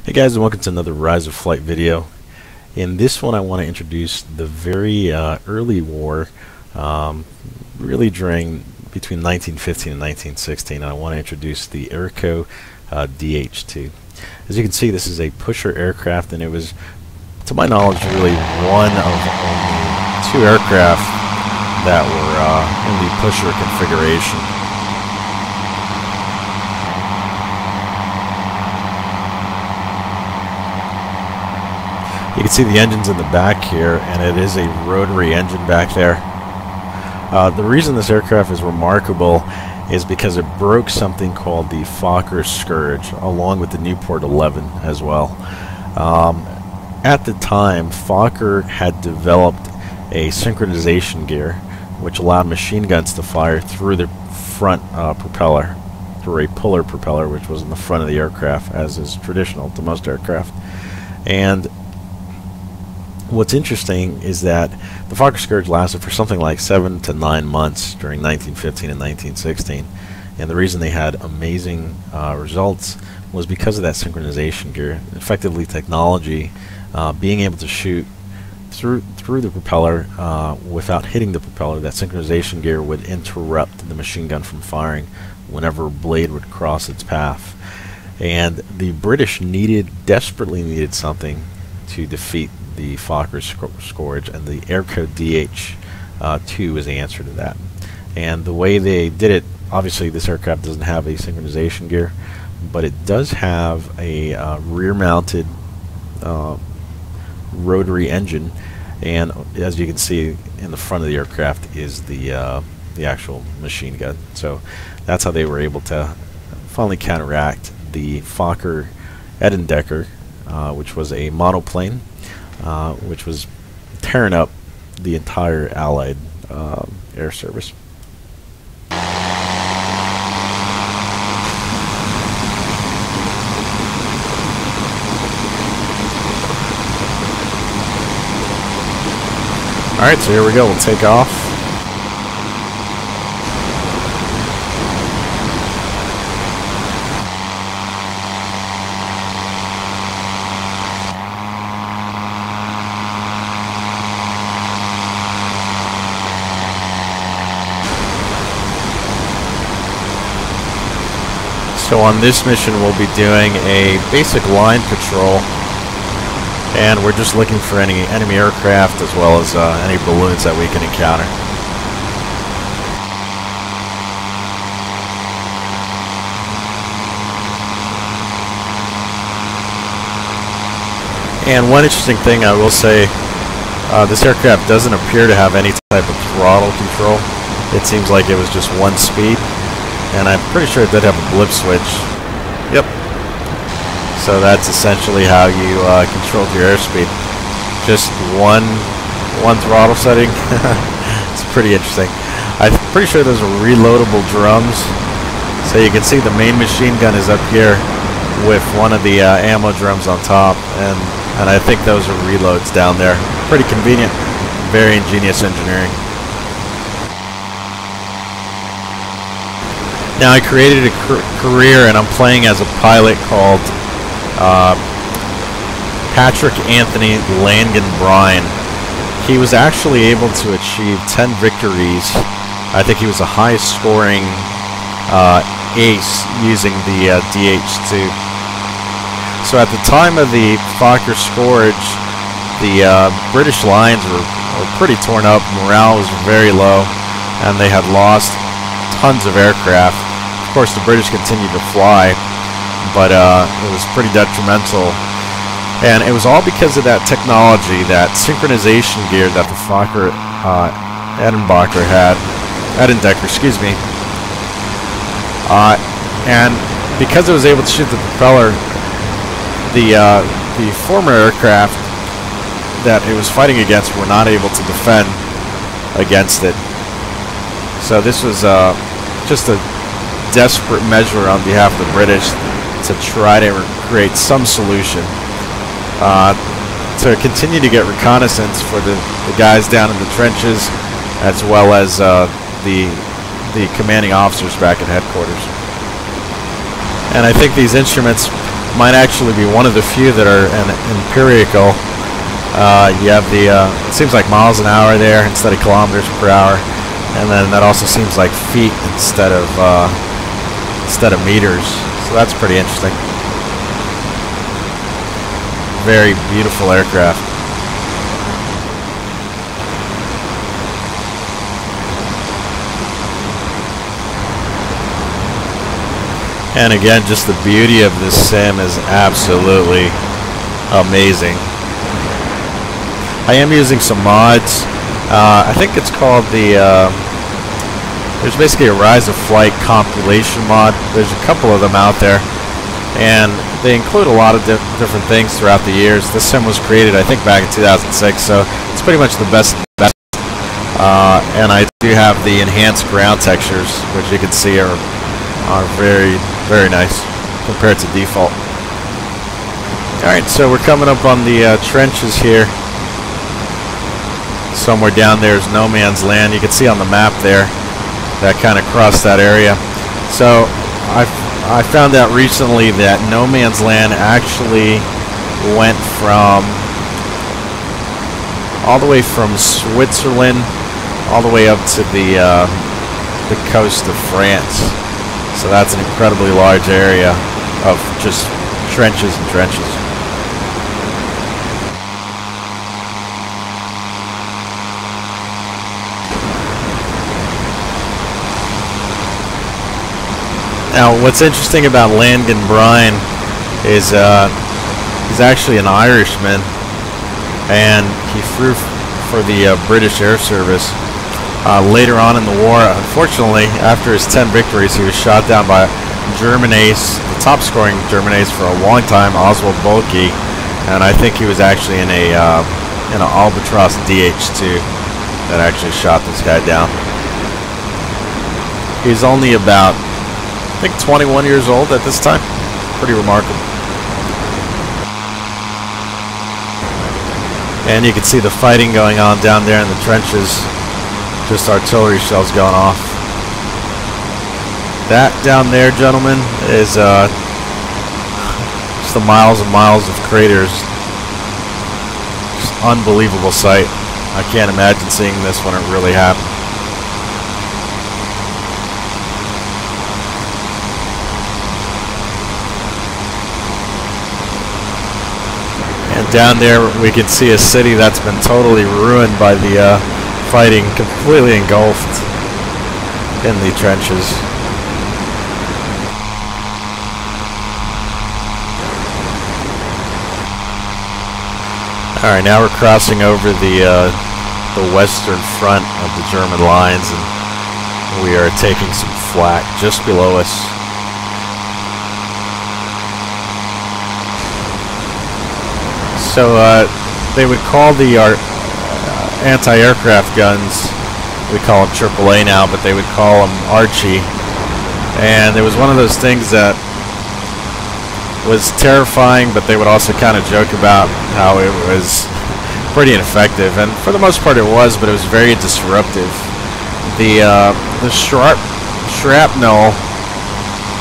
Hey guys, and welcome to another Rise of Flight video. In this one I want to introduce the very early war, really during between 1915 and 1916, and I want to introduce the Airco DH-2. As you can see, this is a pusher aircraft, and it was, to my knowledge, really one of only two aircraft that were in the pusher configuration. You can see the engines in the back here, and it is a rotary engine back there. The reason this aircraft is remarkable is because it broke something called the Fokker Scourge, along with the Newport 11 as well. At the time, Fokker had developed a synchronization gear, which allowed machine guns to fire through the front propeller, through a puller propeller, which was in the front of the aircraft, as is traditional to most aircraft. And what's interesting is that the Fokker Scourge lasted for something like 7 to 9 months during 1915 and 1916, and the reason they had amazing results was because of that synchronization gear. Effectively, technology, being able to shoot through the propeller without hitting the propeller. That synchronization gear would interrupt the machine gun from firing whenever a blade would cross its path. And the British desperately needed something to defeat the Fokker Scourge, and the Airco DH-2 is the answer to that. And the way they did it, obviously this aircraft doesn't have a synchronization gear, but it does have a rear-mounted rotary engine, and as you can see in the front of the aircraft is the actual machine gun. So that's how they were able to finally counteract the Fokker Eddie, which was a monoplane, which was tearing up the entire Allied air service. Alright, so here we go, we'll take off. So on this mission we'll be doing a basic line patrol, and we're just looking for any enemy aircraft as well as any balloons that we can encounter. And one interesting thing I will say, this aircraft doesn't appear to have any type of throttle control. It seems like it was just one speed. And I'm pretty sure it did have a blip switch. Yep. So that's essentially how you controlled your airspeed. Just one throttle setting. It's pretty interesting. I'm pretty sure those are reloadable drums. So you can see the main machine gun is up here with one of the ammo drums on top, and I think those are reloads down there. Pretty convenient. Very ingenious engineering. Now, I created a career, and I'm playing as a pilot called Patrick Anthony Langan Bryan. He was actually able to achieve 10 victories. I think he was the highest scoring ace using the DH-2. So at the time of the Fokker Scourge, the British lines were pretty torn up, morale was very low, and they had lost tons of aircraft. Of course, the British continued to fly, but it was pretty detrimental. And it was all because of that technology, that synchronization gear that the Fokker Eddie excuse me. And because it was able to shoot the propeller, the former aircraft that it was fighting against were not able to defend against it. So this was just a desperate measure on behalf of the British to try to create some solution to continue to get reconnaissance for the guys down in the trenches, as well as the commanding officers back at headquarters. And I think these instruments Might actually be one of the few that are an empirical. You have the, it seems like miles an hour there instead of kilometers per hour, and then that also seems like feet instead of meters. So that's pretty interesting. Very beautiful aircraft. And again, just the beauty of this sim is absolutely amazing. I am using some mods. I think it's called the, there's basically a Rise of Flight compilation mod. There's a couple of them out there, and they include a lot of different things throughout the years. This sim was created, I think, back in 2006, so it's pretty much the best. And I do have the enhanced ground textures, which you can see are very, very nice compared to default. Alright, so we're coming up on the trenches here. Somewhere down there is no man's land. You can see on the map there that kind of crossed that area. So I found out recently that no man's land actually went from all the way from Switzerland all the way up to the coast of France. So that's an incredibly large area of just trenches and trenches. Now, what's interesting about Landon Bryan is he's actually an Irishman, and he flew for the British Air Service. Later on in the war, unfortunately, after his 10 victories, he was shot down by German ace, the top-scoring German ace for a long time, Oswald Boelke, and I think he was actually in an Albatross DH-2 that actually shot this guy down. He's only about, I think, 21 years old at this time. Pretty remarkable. And you can see the fighting going on down there in the trenches. Just artillery shells going off. That down there, gentlemen, is just the miles and miles of craters. Just unbelievable sight. I can't imagine seeing this when it really happened. And down there we can see a city that's been totally ruined by the fighting, completely engulfed in the trenches. Alright, now we're crossing over the western front of the German lines, and we are taking some flak just below us. So they would call the anti-aircraft guns, we call them AAA now, but they would call them Archie. And it was one of those things that was terrifying, but they would also kind of joke about how it was pretty ineffective. And for the most part it was, but it was very disruptive. The shrapnel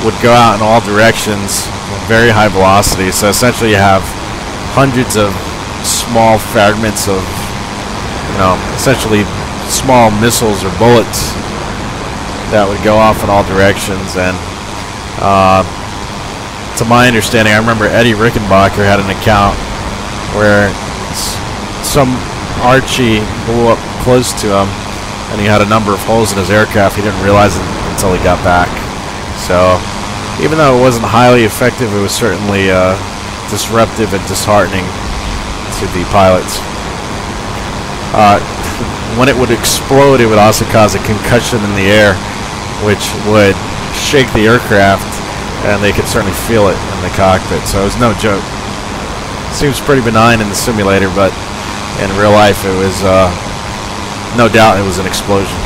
would go out in all directions with very high velocity. So essentially you have hundreds of small fragments of, essentially small missiles or bullets that would go off in all directions. And to my understanding, I remember Eddie Rickenbacker had an account where some Archie blew up close to him, and he had a number of holes in his aircraft. He didn't realize it until he got back. So even though it wasn't highly effective, it was certainly disruptive and disheartening to the pilots. When it would explode, it would also cause a concussion in the air, which would shake the aircraft, and they could certainly feel it in the cockpit. So it was no joke. Seems pretty benign in the simulator, but in real life it was, no doubt it was an explosion.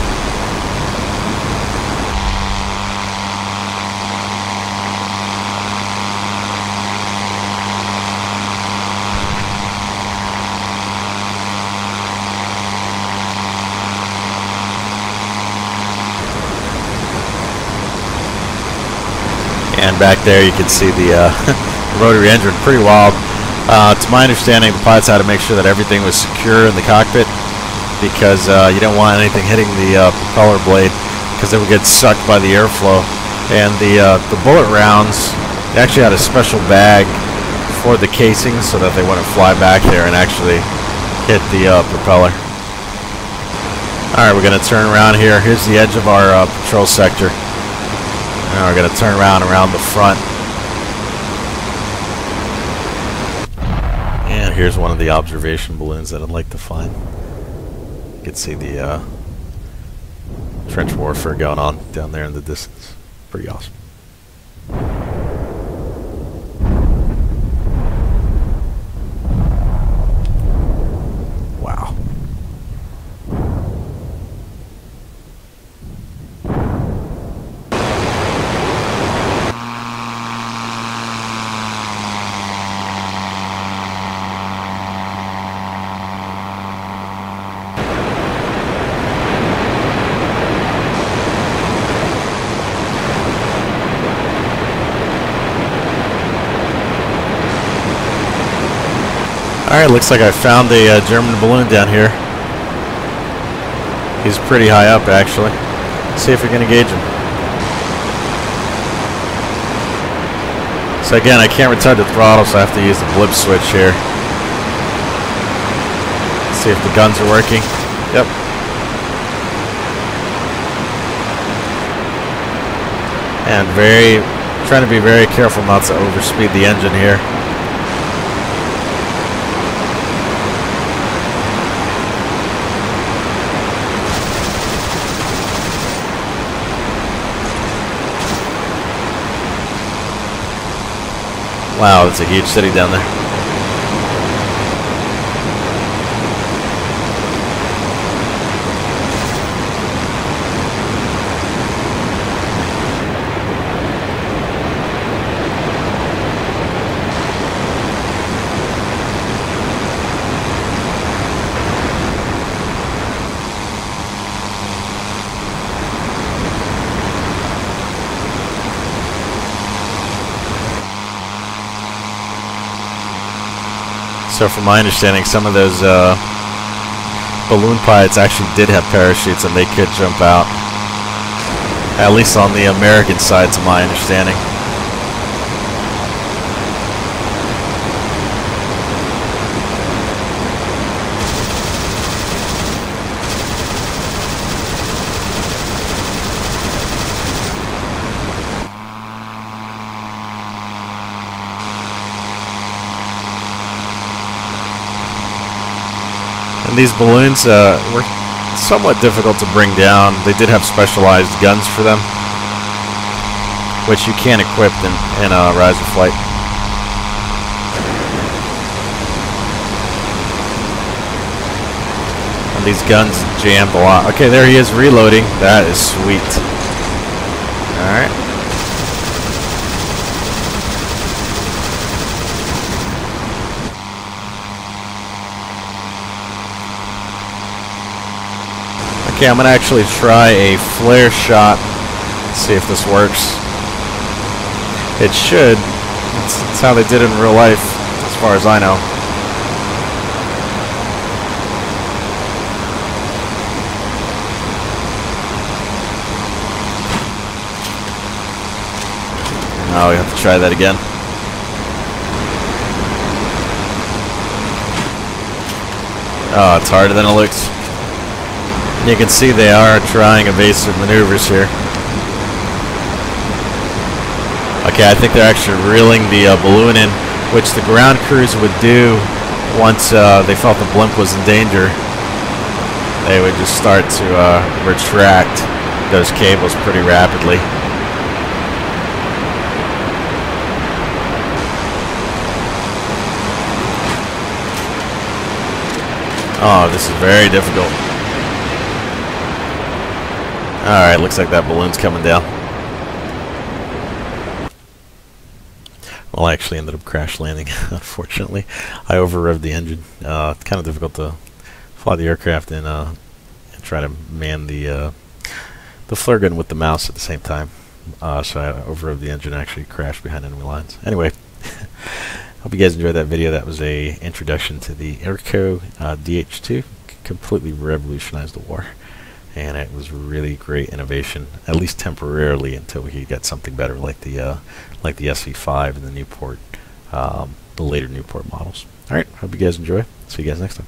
And back there you can see the rotary engine. Pretty wild. To my understanding, the pilots had to make sure that everything was secure in the cockpit because you don't want anything hitting the propeller blade because it would get sucked by the airflow. And the bullet rounds, they actually had a special bag for the casings so that they wouldn't fly back there and actually hit the propeller. Alright, we're going to turn around here. Here's the edge of our patrol sector. Now we're going to turn around the front. And here's one of the observation balloons that I'd like to find. You can see the trench warfare going on down there in the distance. Pretty awesome. Wow. Alright, looks like I found a German balloon down here. He's pretty high up, actually. Let's see if we can engage him. So again, I can't retard the throttle, so I have to use the blip switch here. Let's see if the guns are working. Yep. And trying to be very careful not to overspeed the engine here. Wow, it's a huge city down there. So from my understanding, some of those balloon pilots actually did have parachutes and they could jump out. At least on the American side, to my understanding. These balloons were somewhat difficult to bring down. They did have specialized guns for them, which you can't equip in Rise of Flight. And these guns jammed a lot. Okay, there he is reloading. That is sweet. Alright. Okay, I'm going to actually try a flare shot. Let's see if this works. It should. That's how they did it in real life, as far as I know. Oh, we have to try that again. Oh, it's harder than it looks. You can see they are trying evasive maneuvers here. Okay, I think they're actually reeling the balloon in, which the ground crews would do once they felt the blimp was in danger. They would just start to retract those cables pretty rapidly. Oh, this is very difficult. Alright, looks like that balloon's coming down. Well, I actually ended up crash landing, unfortunately. I over-revved the engine. It's kind of difficult to fly the aircraft and try to man the flare gun with the mouse at the same time. So I over-revved the engine and actually crashed behind enemy lines. Anyway, Hope you guys enjoyed that video. That was a introduction to the Airco DH2. Completely revolutionized the war, and it was really great innovation, at least temporarily, until we could get something better like the SV5 and the Newport, the later Newport models. All right, hope you guys enjoy. See you guys next time.